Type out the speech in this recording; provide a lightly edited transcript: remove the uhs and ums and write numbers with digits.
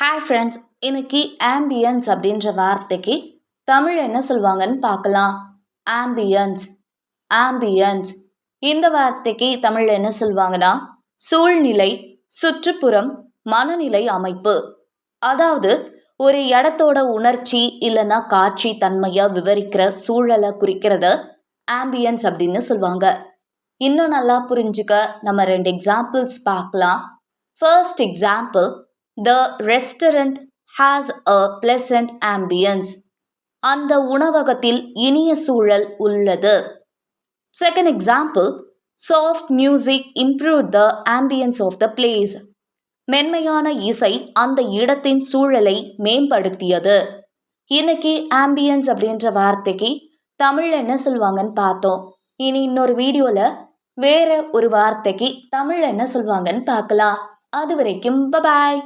Hi friends, இன்னைக்கு ambience அப்படின்ற வார்த்தைக்கு தமிழ் என்ன சொல்லுவாங்கன்னு பார்க்கலாம். ஆம்பியன்ஸ் ஆம்பியன்ஸ் இந்த வார்த்தைக்கு தமிழ் என்ன சொல்லுவாங்கன்னா சூழ்நிலை, சுற்றுப்புறம், மனநிலை அமைப்பு. அதாவது ஒரு இடத்தோட உணர்ச்சி இல்லைன்னா காட்சி தன்மையை விவரிக்கிற சூழலை குறிக்கிறத ஆம்பியன்ஸ் அப்படின்னு சொல்லுவாங்க. இன்னும் நல்லா புரிஞ்சுக்க நம்ம 2 எக்ஸாம்பிள்ஸ் பார்க்கலாம். First example, The restaurant has a pleasant ambience. அந்த உணவகத்தில் இனிய சூழல் உள்ளது. Second example, soft music improved the ambience of the place. மென்மையான இசை அந்த இடத்தின் சூழலை மேம்படுத்தியது. இன்னைக்கு ஆம்பியன்ஸ் அப்படின்ற வார்த்தைக்கு தமிழ் என்ன சொல்லுவாங்கன்னு பார்த்தோம். இனி இன்னொரு வீடியோல வேற ஒரு வார்த்தைக்கு தமிழ் என்ன சொல்லுவாங்கன்னு பார்க்கலாம். அது வரைக்கும் பபாய்.